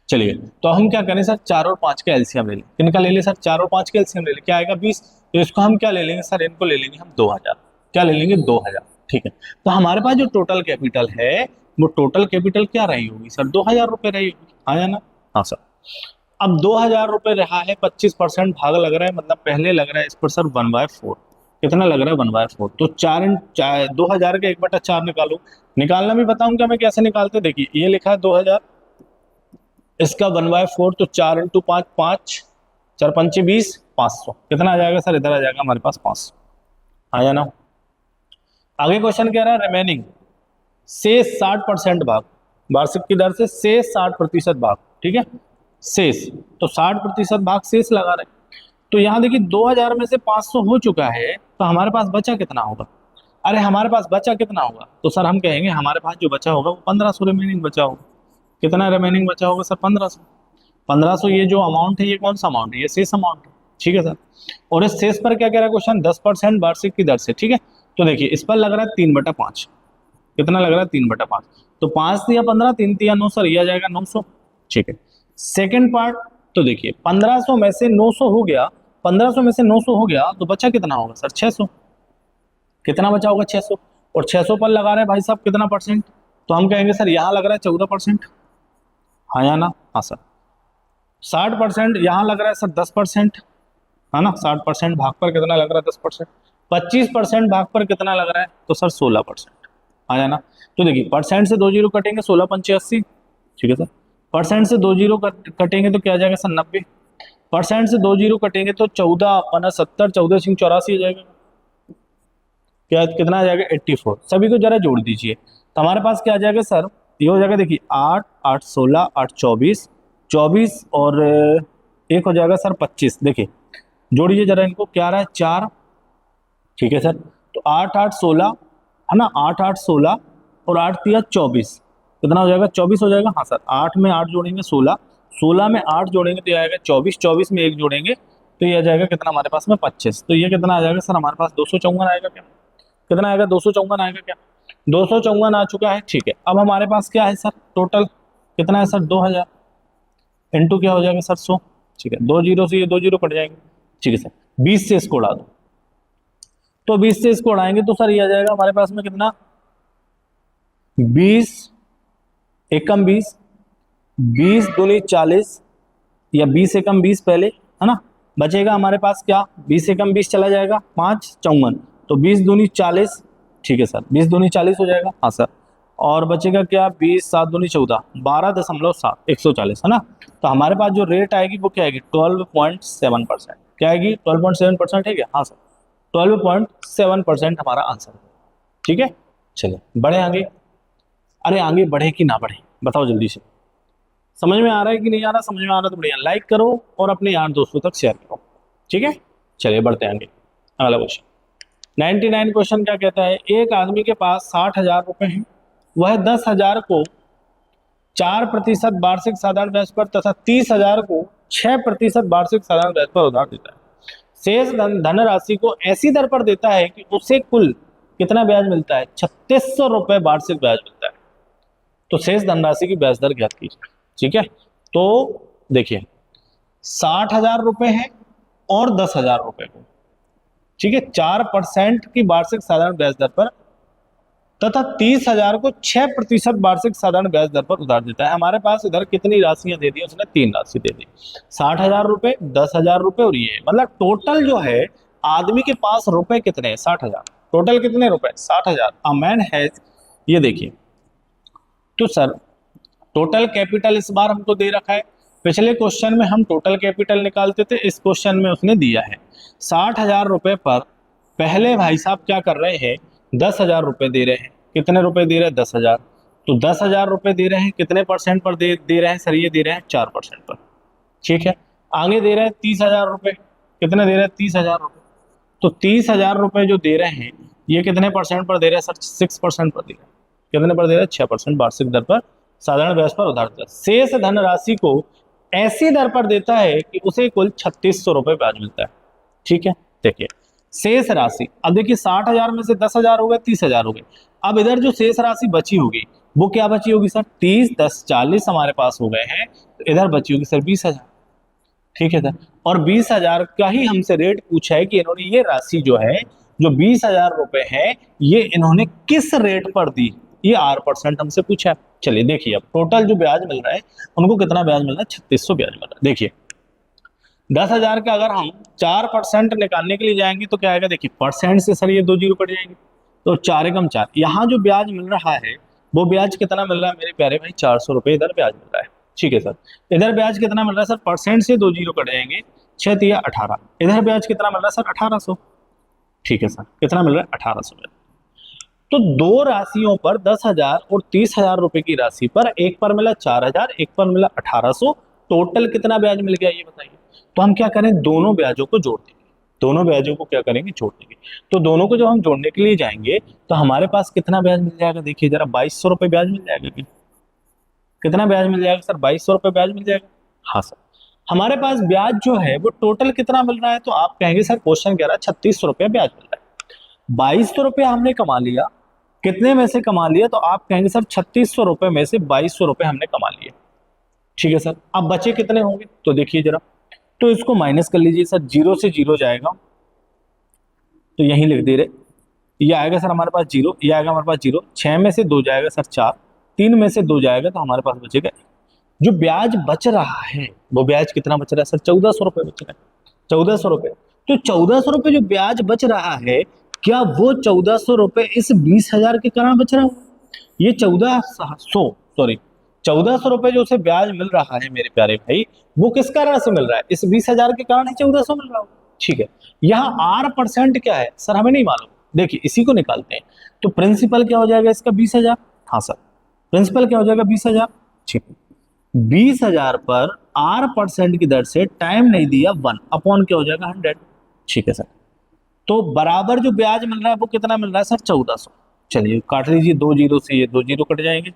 चलिए तो हम क्या करें सर, 4 और 5 का एलसीएम ले लें। किनका ले लें सर? 4 और 5 का एलसीएम ले लें, क्या आएगा? 20। तो इसको हम क्या ले लेंगे सर, इनको ले लेंगे हम 2000। क्या ले लेंगे? 2000। ठीक है, तो हमारे पास जो टोटल कैपिटल है वो टोटल कैपिटल क्या रही होगी सर? 2000 रुपए रही होगी, आया ना? हाँ सर। अब 2000 रुपए रहा है, 25% भाग लग रहा है, मतलब पहले लग रहा है इस पर सर 1/4। कितना लग रहा है? 1/4। तो 2000 का 1/4 निकालो। निकालना भी बताऊंगा मैं कैसे निकालते, देखिए ये लिखा है 2000, इसका 1/4, तो 4 × 5 5, 4 पंचे 20, 500। कितना आ जाएगा सर? इधर आ जाएगा हमारे पास 500। आया ना? आगे क्वेश्चन कह रहा है रिमेनिंग से 60% भाग, वार्षिक की दर से 60% भाग। ठीक है, शेष, तो 60% भाग शेष लगा रहे। तो यहाँ देखिए 2000 में से 500 हो चुका है, तो हमारे पास बचा कितना होगा? अरे हमारे पास बचा कितना होगा? तो सर हम कहेंगे हमारे पास जो बचा होगा वो 1500 रिमेनिंग बचा होगा। कितना रिमेनिंग बचा होगा सर? 1500। 1500 ये जो अमाउंट है ये कौन सा अमाउंट है? ये शेष अमाउंट है। ठीक है सर, और इस शेष पर क्या कह रहा है क्वेश्चन? 10% वार्षिक की दर से। ठीक है, तो देखिए इस पर लग रहा है 3/5। कितना लग रहा है? 3/5। तो 5 दिया 15, 3 दिया 9 सर, ये आ जाएगा 900। ठीक है, सेकेंड पार्ट, तो देखिए 1500 में से 900 हो गया, 1500 में से 900 हो गया तो बचा कितना होगा सर? 600। कितना बचा होगा? 600। और 600 पर लगा रहे हैं भाई साहब कितना परसेंट? तो हम कहेंगे सर यहाँ लग रहा है 14%। हाँ या ना? हाँ सर। 60% यहाँ लग रहा है सर 10%, है ना? 60% भाग पर कितना लग रहा है? 10%। 25% भाग पर कितना लग रहा है? तो सर 16%। आया ना? तो देखिए परसेंट से 2 जीरो कटेंगे, 16 पंचे 80। ठीक है सर, परसेंट से 2 जीरो कटेंगे तो क्या आ जाएगा सर? 90। परसेंट से 2 जीरो कटेंगे तो 14 अपना 70, 14 सिंह 84 हो जाएगा। क्या कितना आ जाएगा? 84। सभी को जरा जोड़ दीजिए, तो हमारे पास क्या आ जाएगा सर? ये हो जाएगा, देखिए 8 8 16 8 24, 24 और एक हो जाएगा सर 25। देखिए जोड़िए जरा इनको, क्या आ रहा है? 4। ठीक है सर, तो 8 8 16, है ना? 8 8 16 और 8 तिया 24, कितना हो जाएगा? 24 हो जाएगा। हाँ सर, 8 में 8 जोड़ेंगे 16, 16 में 8 जोड़ेंगे तो ये आएगा 24, 24 में 1 जोड़ेंगे तो ये आ जाएगा कितना हमारे पास में? 25। तो ये कितना आ जाएगा सर हमारे पास? 254 आएगा क्या? कितना आएगा? 254 आएगा क्या? 254 आ चुका है। ठीक है, अब हमारे पास क्या है सर? टोटल कितना है सर? 2000 इंटू क्या हो जाएगा सर? 100। ठीक है, 2 जीरो से ये 2 जीरो कट जाएंगे। ठीक है सर, 20 से इसको उड़ा दो, तो 20 से इसको उड़ाएंगे तो सर ये आ जाएगा हमारे पास में कितना? 20 एकम 20, 20 दूनी 40, या 20 एकम 20 पहले, है ना? बचेगा हमारे पास क्या? 20 एकम 20 चला जाएगा, 5 54, तो 20 दूनी 40। ठीक है सर, 20 दूनी 40 हो जाएगा। हाँ सर, और बचेगा क्या? 20 7 दूनी 14, 12.7, 140, है ना? तो हमारे पास जो रेट आएगी वो क्या आएगी? 12.7%। क्या आएगी? 12.7% है क्या? हाँ सर, 12.7% हमारा आंसर है। ठीक है, चलिए बढ़े आगे। अरे आगे बढ़े कि ना बढ़े बताओ जल्दी से, समझ में आ रहा है कि नहीं आ रहा? समझ में आ रहा तो बढ़िया लाइक करो और अपने यार दोस्तों तक शेयर करो। ठीक है, चलिए बढ़ते हैं आगे। अगला क्वेश्चन 99 क्वेश्चन क्या कहता है? एक आदमी के पास 60,000 रुपए हैं, वह 10,000 को 4% वार्षिक साधारण ब्याज पर तथा 30,000 को 6% वार्षिक साधारण ब्याज पर उधार देता है। शेष धनराशि को ऐसी दर पर देता है कि उसे कुल कितना ब्याज मिलता है? 3600 रुपए वार्षिक ब्याज मिलता है। तो शेष धनराशि की ब्याज दर ज्ञात कीजिए। ठीक है, तो देखिए 60,000 रुपए है और 10,000 रुपए को, ठीक है, 4% की वार्षिक साधारण ब्याज दर पर तथा 30,000 को 6% वार्षिक साधारण ब्याज दर पर उधार देता है। हमारे पास इधर कितनी राशियां दे दी उसने? 3 राशि दे दी, 60,000 रुपए, 10,000 रुपए और ये, मतलब टोटल जो है आदमी के पास रुपए कितने हैं? 60,000। टोटल कितने रुपए? 60,000। अ मैन हैज, ये देखिए, तो सर टोटल कैपिटल इस बार हमको दे रखा है, पिछले क्वेश्चन में हम टोटल कैपिटल निकालते थे, इस क्वेश्चन में उसने दिया है 60,000 रुपए पर पहले भाई साहब क्या कर रहे हैं? 10,000 रुपए दे रहे हैं। कितने रुपए दे रहे हैं? 10,000। तो 10,000 रुपए दे रहे हैं, कितने परसेंट पर दे रहे हैं सर? ये दे रहे हैं 4% पर, ठीक है। आगे दे रहे हैं 30,000 रुपए, कितने दे रहे हैं? 30,000 रुपए। तो 30,000 रुपए जो दे रहे हैं ये कितने परसेंट पर दे रहे हैं सर? 6% पर दे रहे हैं। कितने पर दे रहे हैं? 6% वार्षिक दर पर साधारण ब्याज पर उधार देता है। शेष धनराशि को ऐसी दर पर देता है कि उसे कुल 3600 रुपए ब्याज मिलता है, ठीक है। देखिए शेष राशि, अब देखिए 60,000 में से 10,000 हो गए, 30,000 हो गए। अब इधर जो शेष राशि बची होगी वो क्या बची होगी सर? 30, 10, 40 हमारे पास हो गए हैं, तो इधर बची होगी सर 20,000, ठीक है सर। और 20,000 का ही हमसे रेट पूछा है कि इन्होंने ये राशि जो है, जो 20,000 रुपए है, ये इन्होंने किस रेट पर दी, ये 8% हमसे पूछा है। चलिए देखिए, अब टोटल जो ब्याज मिल रहा है उनको कितना ब्याज मिल रहा है? 3600 ब्याज मिल रहा है। देखिए 10,000 का अगर हम 4% निकालने के लिए जाएंगे तो क्या आएगा? देखिए परसेंट से सर ये 2 जीरो कट जाएंगे, तो 4 एकम 4। यहाँ जो ब्याज मिल रहा है वो ब्याज कितना मिल रहा है मेरे प्यारे भाई? 400 रुपए इधर ब्याज मिल रहा है, ठीक है सर। इधर ब्याज कितना मिल रहा है सर? परसेंट से 2 जीरो कट जाएंगे, 6 तिया 18। इधर ब्याज कितना मिल रहा है सर? 1800, ठीक है सर। कितना मिल रहा है? 1800। तो दो राशियों पर 10,000 और 30,000 रुपए की राशि पर एक पर मिला 4,000, एक पर मिला 1800, टोटल कितना ब्याज मिल गया ये बताइए। तो हम क्या करें? दोनों ब्याजों को जोड़ देंगे, दोनों ब्याजों को क्या करेंगे? जोड़ देंगे। तो दोनों को जब हम जोड़ने के लिए जाएंगे तो हमारे पास कितना ब्याज मिल जाएगा? देखिए जरा 2200 रुपए ब्याज मिल जाएगा क्या? कितना ब्याज मिल जाएगा सर? 2200 रुपए ब्याज मिल जाएगा। हाँ सर, हमारे पास ब्याज जो है वो टोटल कितना मिल रहा है? तो आप कहेंगे सर क्वेश्चन कह रहा है 3600 रुपया ब्याज मिल रहा है। 2200 रुपया हमने कमा लिया, कितने में से कमा लिया? तो आप कहेंगे सर 3600 रुपए में से 2200 रुपए हमने कमा लिए, ठीक है सर। अब बचे कितने होंगे? तो देखिए जरा, तो इसको माइनस कर लीजिए सर, 0 से 0 जाएगा तो यहीं लिख दे रहे, ये आएगा सर हमारे पास 0, ये आएगा हमारे पास 0, 6 में से 2 जाएगा सर 4, 3 में से 2 जाएगा तो हमारे पास बचेगा। जो ब्याज बच रहा है वो ब्याज कितना बच रहा है सर? 1400 रुपए बच रहा है, 1400 रुपए। तो 1400 रुपए जो ब्याज बच रहा है, क्या वो 1400 रुपए इस 20,000 के कारण बच रहा है? ये 1400 रुपए जो उसे ब्याज मिल रहा है मेरे प्यारे भाई, वो किस कारण से मिल रहा है? इस 20,000 के कारण ही 1400 मिल रहा है, ठीक है। यहाँ R% क्या है सर? हमें नहीं मालूम। देखिए इसी को निकालते हैं। तो प्रिंसिपल क्या हो जाएगा इसका? 20,000। हाँ सर, प्रिंसिपल क्या हो जाएगा? 20,000, ठीक है। 20,000 पर R% की दर से टाइम नहीं दिया 1 अपॉन क्या हो जाएगा? 100, ठीक है सर। तो बराबर जो ब्याज मिल रहा है वो कितना मिल रहा है सर? 1400। चलिए काट लीजिए, 2 जीरो से ये 2 जीरो कट जाएंगे,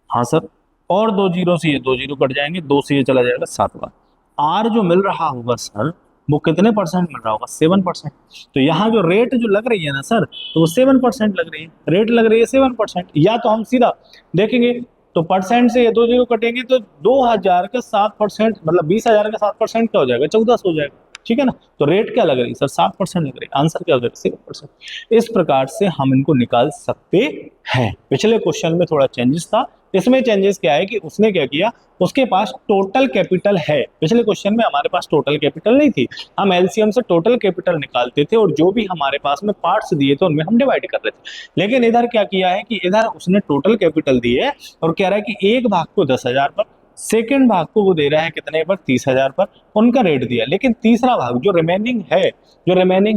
हाँ सर, और 2 जीरो से ये 2 जीरो कट जाएंगे, 2 से ये चला जाएगा 7 बार। आर जो मिल रहा होगा सर वो कितने परसेंट मिल रहा होगा? 7%। तो यहाँ जो रेट जो लग रही है ना सर, तो वो 7% लग रही है, रेट लग रही है 7%। या तो हम सीधा देखेंगे, तो परसेंट से ये 2 जीरो कटेंगे तो 2000 का 7%, मतलब 20,000 का 7% क्या हो जाएगा? 1400 हो जाएगा, ठीक है ना। तो रेट क्या लग रही है सर? 7% लग रही है, आंसर क्या हो जाएगा? 7%। इस प्रकार से हम इनको निकाल सकते हैं। पिछले क्वेश्चन में थोड़ा चेंजेस था, इसमें चेंजेस क्या है कि उसने क्या किया, उसके पास टोटल कैपिटल है। पिछले क्वेश्चन में हमारे पास टोटल कैपिटल नहीं थी, हम एलसीएम से टोटल कैपिटल निकालते थे और जो भी हमारे पास में पार्ट्स दिए थे उनमें हम डिवाइड कर रहे थे। लेकिन इधर क्या किया है कि इधर उसने टोटल कैपिटल दी है और कह रहा है कि एक भाग को 10,000 पर, सेकेंड भाग को वो दे रहा है कितने पर? 30,000 पर, उनका रेट दिया। लेकिन तीसरा भाग जो रिमेनिंग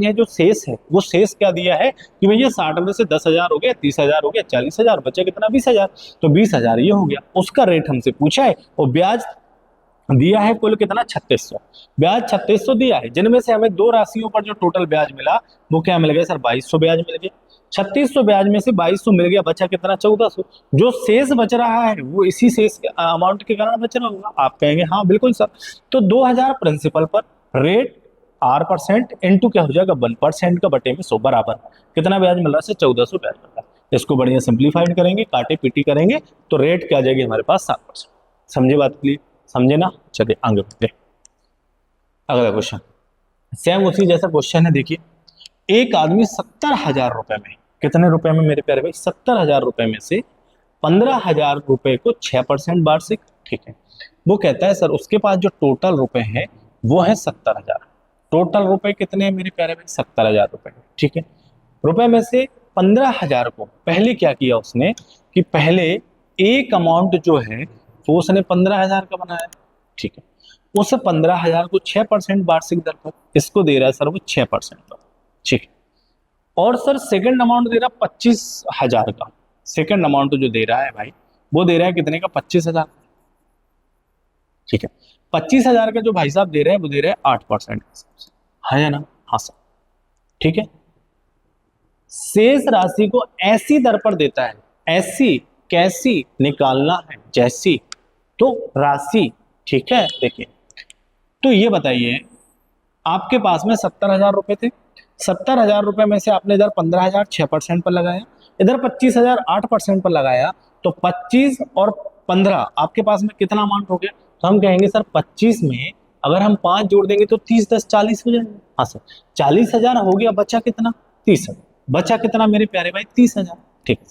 है, जो शेष है, वो शेष क्या दिया है कि भैया 60 में से 10,000 हो गया, 30,000 हो गया, 40,000, बचा कितना? 20,000। तो 20,000 ये हो गया, उसका रेट हमसे पूछा है और ब्याज दिया है कुल कितना? 3600। ब्याज 3600 दिया है, जिनमें से हमें दो राशियों पर जो टोटल ब्याज मिला वो क्या मिल गया सर? 2200 ब्याज मिल गया। 3600 ब्याज में से 2200 मिल गया, बचा कितना? 1400। जो शेष बच रहा है वो इसी शेष अमाउंट के कारण बच रहा होगा। आप कहेंगे हाँ बिल्कुल सर। तो 2000 प्रिंसिपल पर, रेट R% इंटू क्या हो जाएगा? 1% का बटे में 100 बराबर कितना ब्याज मिल रहा है? 1400 ब्याज मिल रहा है। इसको बढ़िया सिंप्लीफाइड करेंगे, काटे पीटी करेंगे तो रेट क्या आ जाएगी हमारे पास? 7%। समझे बात क्लियर? समझे ना? चलिए आगे बढ़ते हैं। अगला क्वेश्चन सेम उसी जैसा क्वेश्चन है। देखिए, एक आदमी 70,000 रुपए में, कितने रुपए में मेरे प्यारे भाई? 70,000 रुपए में से 15,000 रुपए को 6% वार्षिक, ठीक है। वो कहता है सर उसके पास जो टोटल रुपए हैं वो है 70,000। टोटल रुपए कितने हैं मेरे प्यारे भाई? 70,000 रुपए, ठीक है। रुपए में से 15,000 को पहले क्या किया उसने कि पहले एक अमाउंट जो है वो उसने 15,000 का बनाया, ठीक है। उस 15,000 को 6% वार्षिक दर पर इसको दे रहा है सर वो 6% पर, ठीक है। और सर सेकंड अमाउंट दे रहा 25,000 का। सेकंड अमाउंट जो दे रहा है भाई वो दे रहा है कितने का? 25,000, ठीक है। 25,000 का जो भाई साहब दे रहे हैं वो दे रहे हैं 8% है ना? हाँ सर, ठीक है। शेष राशि को ऐसी दर पर देता है, ऐसी कैसी निकालना है जैसी तो राशि, ठीक है। देखिए, तो ये बताइए आपके पास में 70,000 रुपए थे, 70,000 रुपए में से आपने इधर 15,000 6% पर लगाया, इधर 25,000 8% पर लगाया, तो 25 और 15 आपके पास में कितना अमाउंट हो गया? तो हम कहेंगे सर 25 में अगर हम 5 जोड़ देंगे तो 30 10 40 हो जाएंगे। हाँ सर, 40,000 हो गया, बचा कितना? 30,000। बचा कितना मेरे प्यारे भाई? 30,000, ठीक है।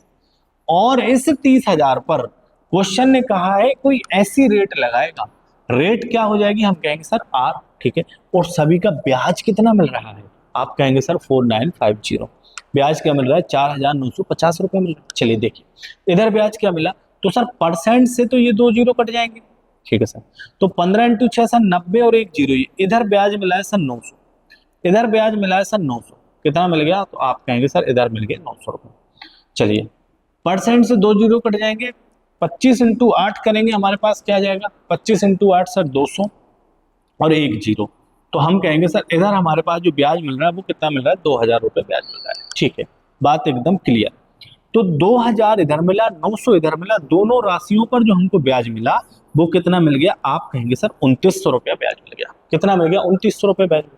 और इस 30,000 पर क्वेश्चन ने कहा है कोई ऐसी रेट लगाएगा, रेट क्या हो जाएगी? हम कहेंगे सर आर, ठीक है। और सभी का ब्याज कितना मिल रहा है? आप कहेंगे सर 4950। ब्याज क्या मिल रहा है? 4,950 रुपए मिल रहा है। चलिए देखिए, इधर ब्याज क्या मिला? तो सर परसेंट से तो ये 2 जीरो कट जाएंगे, ठीक है सर। तो 15 इंटू 6 सर 90 और 1 जीरो। इधर ब्याज मिला है सर 900, इधर ब्याज मिला है सर 900। कितना मिल गया? तो आप कहेंगे सर इधर मिल गया 900 रुपए। चलिए, परसेंट से 2 जीरो कट जाएंगे, 25 इंटू 8 करेंगे, हमारे पास क्या आ जाएगा? 25 इंटू 8 सर 200 और 1 जीरो। तो हम कहेंगे सर इधर हमारे पास जो ब्याज मिल रहा है वो कितना मिल रहा है? 2,000 रुपए ब्याज मिल रहा है, ठीक है। बात एकदम क्लियर। तो 2,000 इधर मिला, 900 इधर मिला, दोनों राशियों पर जो हमको ब्याज मिला वो कितना मिल गया? आप कहेंगे सर 2,900 रुपया ब्याज मिल गया। कितना मिल गया? 2,900 रुपये ब्याज मिल गया।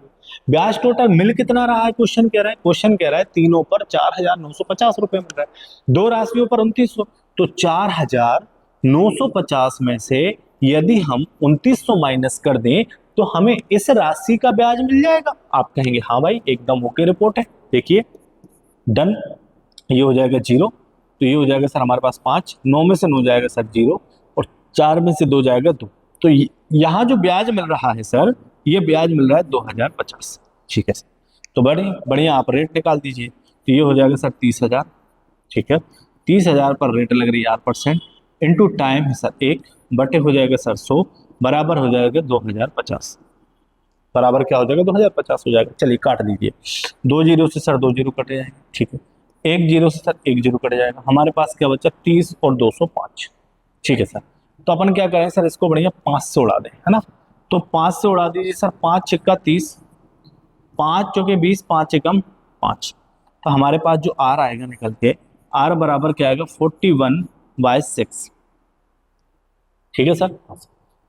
ब्याज टोटल मिल कितना रहा है? क्वेश्चन कह रहा है, क्वेश्चन कह रहा है तीनों पर 4,950 रुपए मिल रहा है, दो राशियों पर 2,900। तो 4,950 में से यदि हम 2,900 माइनस कर दें तो हमें इस राशि का ब्याज मिल जाएगा। आप कहेंगे हाँ भाई एकदम ओके रिपोर्ट है। देखिए डन, ये हो जाएगा 0, तो ये हो जाएगा सर हमारे पास 5, 9 में से 9 जाएगा सर 0 और 4 में से 2 जाएगा 2। तो यहाँ जो ब्याज मिल रहा है सर ये ब्याज मिल रहा है 2,050, ठीक है सर। तो बढ़िया बढ़िया आप रेट निकाल दीजिए। तो ये हो जाएगा सर 30,000, ठीक है। 30,000 पर रेट लग रही है 8%, इंटू टाइम है सर 1 बटे हो जाएगा सर 100 बराबर हो जाएगा 2,050। बराबर क्या हो जाएगा? 2,050 हो जाएगा। चलिए काट दीजिए, 2 जीरो से सर 2 जीरो कटे जाएंगे, ठीक है। 1 जीरो से सर 1 जीरो कट जाएगा, हमारे पास क्या बचा? 30 और 205, ठीक है सर। तो अपन क्या करें सर, इसको बढ़िया 5 से उड़ा दें, है ना। तो 5 से उड़ा दीजिए सर, 5 छिक्का 30, 5 चौके 20, 5 एकम 5। तो हमारे पास जो आर आएगा निकल के, आर बराबर क्या आएगा? 41/6, ठीक है सर।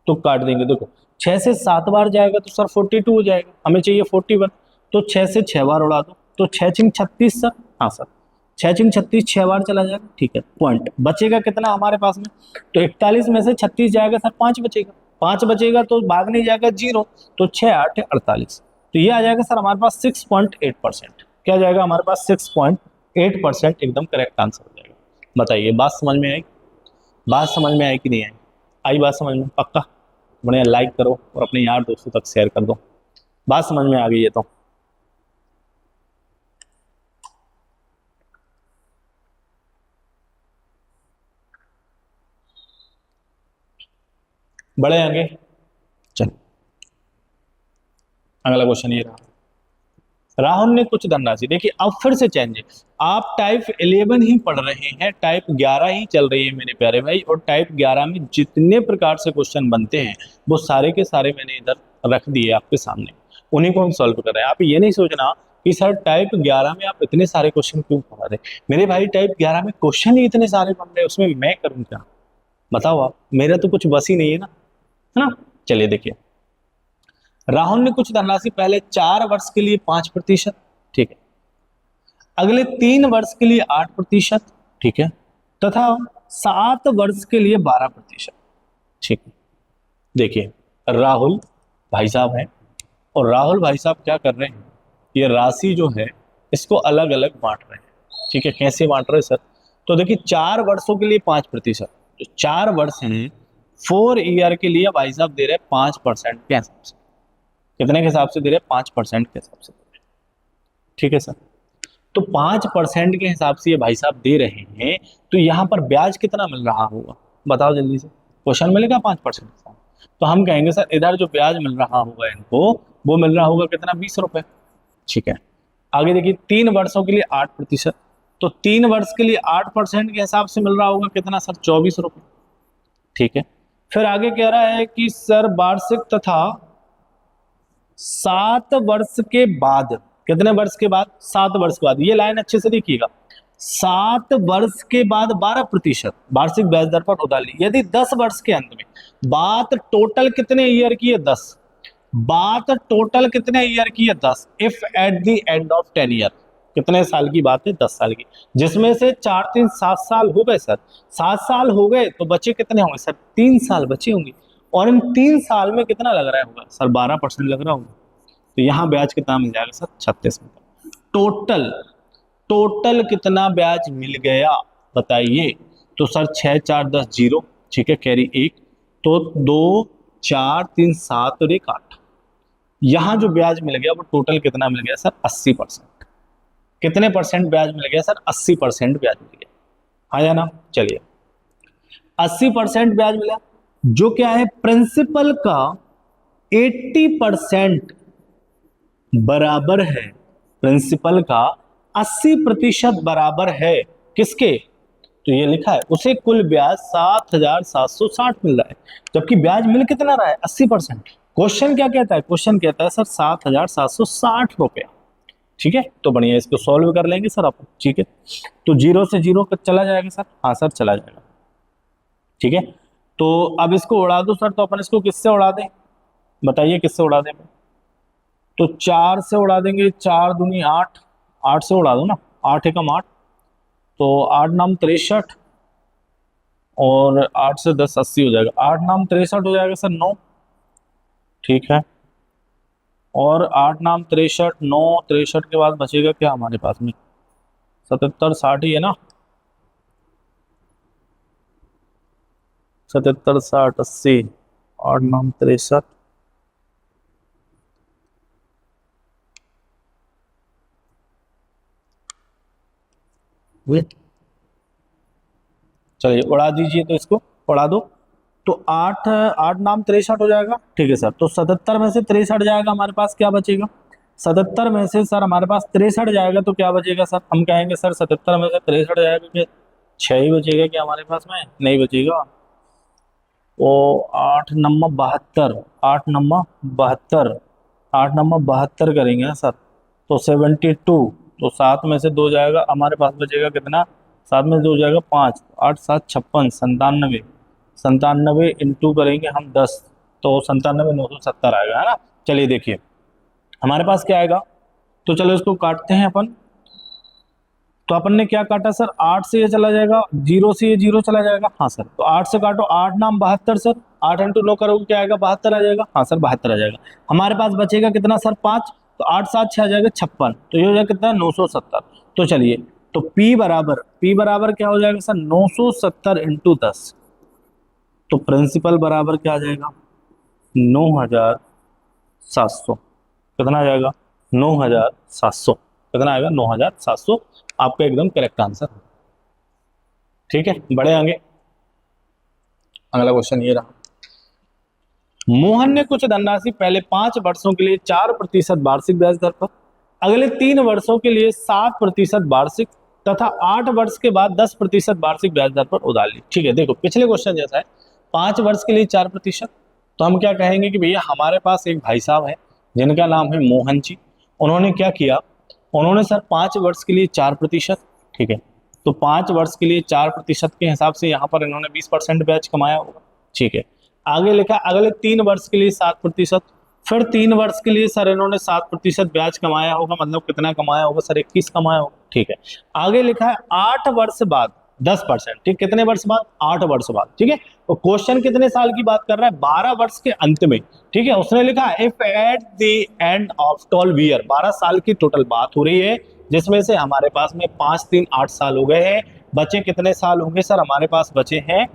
तो काट देंगे, देखो 6 से 7 बार जाएगा तो सर 42 हो जाएगा, हमें चाहिए 41। तो 6 से 6 बार उड़ा दो, तो 6 छिंग 36 सर, हाँ सर 6 छिंग 36 6 बार चला जाएगा, ठीक है। पॉइंट बचेगा कितना हमारे पास में? तो 41 में से 36 जाएगा सर 5 बचेगा, 5 बचेगा तो भाग नहीं जाएगा 0, तो 6 8 48। तो ये आ जाएगा सर हमारे पास 6.8%। क्या जाएगा हमारे पास? 6.8% एकदम करेक्ट आंसर हो जाएगा। बताइए बात समझ में आई? बात समझ में आई कि नहीं आई? आई बात समझ में? पक्का बढ़िया लाइक करो और अपने यार दोस्तों तक शेयर कर दो। बात समझ में आ गई है तो बढ़े आगे। चल अगला क्वेश्चन ये रहा, राहुल ने कुछ धनराशि, देखिए अब फिर से चेंज है। आप टाइप 11 ही पढ़ रहे हैं, टाइप 11 ही चल रही है मेरे प्यारे भाई, और टाइप 11 में जितने प्रकार से क्वेश्चन बनते हैं वो सारे के सारे मैंने इधर रख दिए आपके सामने, उन्हीं को हम सॉल्व कर रहे हैं। आप ये नहीं सोचना कि सर टाइप 11 में आप इतने सारे क्वेश्चन क्यों पढ़ा रहे? मेरे भाई टाइप 11 में क्वेश्चन ही इतने सारे बन रहे हैं, उसमें मैं करूँ क्या? बताओ आप, मेरा तो कुछ बस ही नहीं है ना, है ना। चलिए देखिए, राहुल ने कुछ धनराशि पहले 4 वर्ष के लिए 5%, ठीक है, अगले 3 वर्ष के लिए 8%, ठीक है, तथा 7 वर्ष के लिए 12%, ठीक है। देखिए राहुल भाई साहब हैं, और राहुल भाई साहब क्या कर रहे हैं, ये राशि जो है इसको अलग अलग बांट रहे हैं। ठीक है, कैसे बांट रहे हैं सर? तो देखिए 4 वर्षों के लिए 5%, जो 4 वर्ष हैं 4 ईयर के लिए भाई साहब दे रहे हैं 5% के हिसाब से। कितने के हिसाब से दे रहे हैं? 5% के हिसाब से दे रहे हैं। ठीक है सर, तो 5% के हिसाब से ये भाई साहब दे रहे हैं, तो यहाँ पर ब्याज कितना मिल रहा होगा? बताओ जल्दी से। क्वेश्चन मिलेगा 5%, तो हम कहेंगे सर इधर जो ब्याज मिल रहा होगा इनको, वो मिल रहा होगा कितना? 20 रुपए। ठीक है, आगे देखिए 3 वर्षों के लिए 8%, तो 3 वर्ष के लिए 8% के हिसाब से मिल रहा होगा कितना सर? 24 रुपए। ठीक है, फिर आगे कह रहा है कि सर वार्षिक तथा 7 वर्ष के बाद, कितने वर्ष के बाद? 7 वर्ष के बाद। ये लाइन अच्छे से देखिएगा, 7 वर्ष के बाद 12% वार्षिक ब्याज दर पर उधार ली। यदि 10 वर्ष के अंत में, बात टोटल कितने ईयर की है? 10। बात टोटल कितने ईयर की है? 10। If at the end of 10 year, कितने साल की बात है? 10 साल की, जिसमें से 4 3 7 साल हो गए सर। 7 साल हो गए तो बचे कितने होंगे सर? 3 साल बचे होंगे, और इन 3 साल में कितना लग रहा होगा सर? 12% लग रहा होगा। तो यहाँ ब्याज कितना मिल जाएगा सर? 36 में। टोटल टोटल कितना ब्याज मिल गया बताइए? तो सर 6 4 10 0। ठीक है, कैरी 1, तो 2 4 3 7 और 1 8। यहां जो ब्याज मिल गया वो टोटल कितना मिल गया सर? 80%। कितने परसेंट ब्याज मिल गया सर? 80% ब्याज मिल गया। हाँ या ना? चलिए 80% ब्याज मिला, जो क्या है? प्रिंसिपल का 80% बराबर है, प्रिंसिपल का 80% बराबर है किसके? तो ये लिखा है उसे कुल ब्याज 7,760 मिल रहा है, जबकि ब्याज मिल कितना रहा है? 80%। क्वेश्चन क्या कहता है? क्वेश्चन कहता है सर 7,760 रुपया। ठीक है, तो बढ़िया, इसको सॉल्व कर लेंगे सर आप। ठीक है, तो 0 से 0 चला जाएगा सर। हाँ सर चला जाएगा। ठीक है, तो अब इसको उड़ा दो सर, तो अपन इसको किससे उड़ा दें? बताइए किससे उड़ा दें? तो 4 से उड़ा देंगे, 4 दूनी 8, 8 से उड़ा दो ना, 8 एकम 8, तो 8 नाम 63, और 8 से 10 80 हो जाएगा, 8 नाम 63 हो जाएगा सर 9। ठीक है, और 8 नाम 63, 9 63 के बाद बचेगा क्या हमारे पास में? 77 60 ही है ना? 77 60 80, 8 नाम 63, चलिए उड़ा दीजिए, तो इसको उड़ा दो, तो 8 8 नाम 63 हो जाएगा। ठीक है सर, तो 77 में से 63 जाएगा, हमारे पास क्या बचेगा? 77 में से सर हमारे पास 63 जाएगा, तो क्या बचेगा सर? हम कहेंगे सर 77 में से 63 जाएगा, कि 6 ही बचेगा क्या हमारे पास में? नहीं बचेगा। वो 8 नंबर 72, 8 नंबर 72, 8 नंबर 72 करेंगे ना सर, तो 72, तो 7 में से 2 जाएगा, हमारे पास बचेगा कितना? 7 में से 2 जाएगा 5, 8 7 56, 97, 97 इंटू करेंगे हम 10, तो 97 970 आएगा, है ना? चलिए देखिए हमारे पास क्या आएगा, तो चलो इसको काटते हैं अपन। तो अपन ने क्या काटा सर? 8 से ये चला जाएगा, 0 से ये 0 चला जाएगा। हाँ सर, तो 8 से काटो, 8 नाम 72 सर, 8 इंटू 9 करोगे क्या आएगा? 72 आ जाएगा। हाँ सर 72 आ जाएगा। हमारे पास बचेगा कितना सर? 5, तो 8 7 6 आ जाएगा 56, तो ये हो जाएगा कितना? 970। तो चलिए, तो P बराबर क्या हो जाएगा सर? 970 इंटू 10, तो प्रिंसिपल बराबर क्या आ जाएगा? 9,700। कितना आ जाएगा? 9,700। कितना आएगा? 9,700। आपका एकदम करेक्ट आंसर। ठीक है, बढ़े आगे। अगला क्वेश्चन ये रहा, मोहन ने कुछ धनराशि पहले 5 वर्षों के लिए 4% वार्षिक ब्याज दर पर, अगले 3 वर्षों के लिए 7% वार्षिक तथा 8 वर्ष के बाद 10% वार्षिक ब्याज दर पर उधार ली। ठीक है, देखो पिछले क्वेश्चन जैसा है, 5 वर्ष के लिए 4%, तो हम क्या कहेंगे कि भैया हमारे पास एक भाई साहब है जिनका नाम है मोहन जी। उन्होंने क्या किया? उन्होंने सर 5 वर्ष के लिए 4%। ठीक है, तो 5 वर्ष के लिए 4% के हिसाब से यहाँ पर इन्होंने 20% ब्याज कमाया होगा। ठीक है, आगे लिखा अगले 3 वर्ष के लिए 7%, फिर 3 वर्ष के लिए सर इन्होंने 7% ब्याज कमाया होगा, मतलब कितना कमाया होगा सर? 21 कमाया होगा। ठीक है, आगे लिखा है 8 वर्ष बाद, 10%, ठीक, कितने वर्ष बाद? 8 वर्ष बाद, ठीक है। तो क्वेश्चन कितने साल की बात कर रहा है? 12 वर्ष के अंत में, ठीक है। उसने लिखा if at the end of 12 year, 12 साल की टोटल बात हो रही है, जिसमें से हमारे पास में 5 3 8 साल हो गए हैं, बचे कितने साल होंगे सर? हमारे पास बचे हैं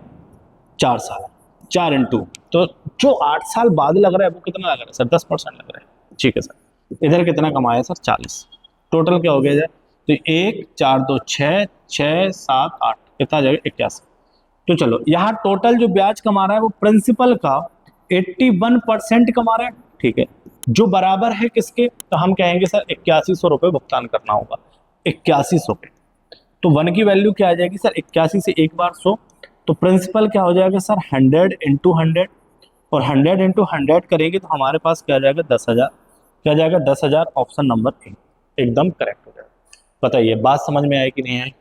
4 साल, 4 इंटू, तो जो 8 साल बाद लग रहा है वो कितना लग रहा है सर? 10% लग रहा है, ठीक है सर। इधर कितना कमाया सर? 40। टोटल क्या हो गया? तो 1 4 2 6 6 7 8, कितना जाएगा? 81। तो चलो यहाँ टोटल जो ब्याज कमा रहा है वो प्रिंसिपल का 81% कमा रहा है, ठीक है, जो बराबर है किसके? तो हम कहेंगे सर 8100 रुपये भुगतान करना होगा, 8100 रुपये। तो 1 की वैल्यू क्या आ जाएगी सर? 81 से एक बार 100, तो प्रिंसिपल क्या हो जाएगा सर? 100 इंटू 100, और 100 इंटू 100 करेंगे तो हमारे पास क्या आ जाएगा? 10,000। क्या जाएगा? 10,000, ऑप्शन नंबर ए एकदम करेक्ट हो जाएगा। बताइए बात समझ में आई कि नहीं आई?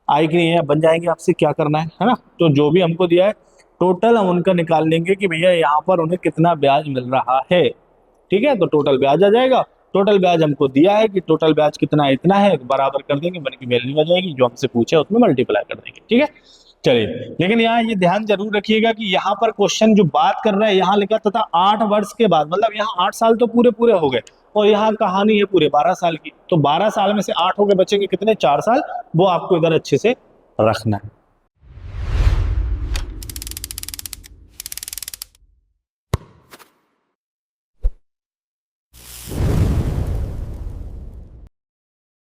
आई कि नहीं है? बन जाएंगे, आपसे क्या करना है ना। तो जो भी हमको दिया है टोटल हम उनका निकाल लेंगे कि भैया यहाँ पर उन्हें कितना ब्याज मिल रहा है, ठीक है। तो टोटल ब्याज आ जाएगा, टोटल ब्याज हमको दिया है कि टोटल ब्याज कितना है, इतना है, बराबर कर देंगे, बन की वैल्यू आ जाएगी, जो हमसे पूछे उसमें मल्टीप्लाई कर देंगे, ठीक है। चलिए, लेकिन यहाँ ये ध्यान जरूर रखिएगा कि यहाँ पर क्वेश्चन जो बात कर रहा है यहाँ लिखा था 8 वर्ष के बाद, मतलब यहाँ 8 साल तो पूरे पूरे हो गए, और यहाँ कहानी है पूरे 12 साल की। तो 12 साल में से 8 हो गए, बचेंगे कितने? 4 साल। वो आपको इधर अच्छे से रखना है।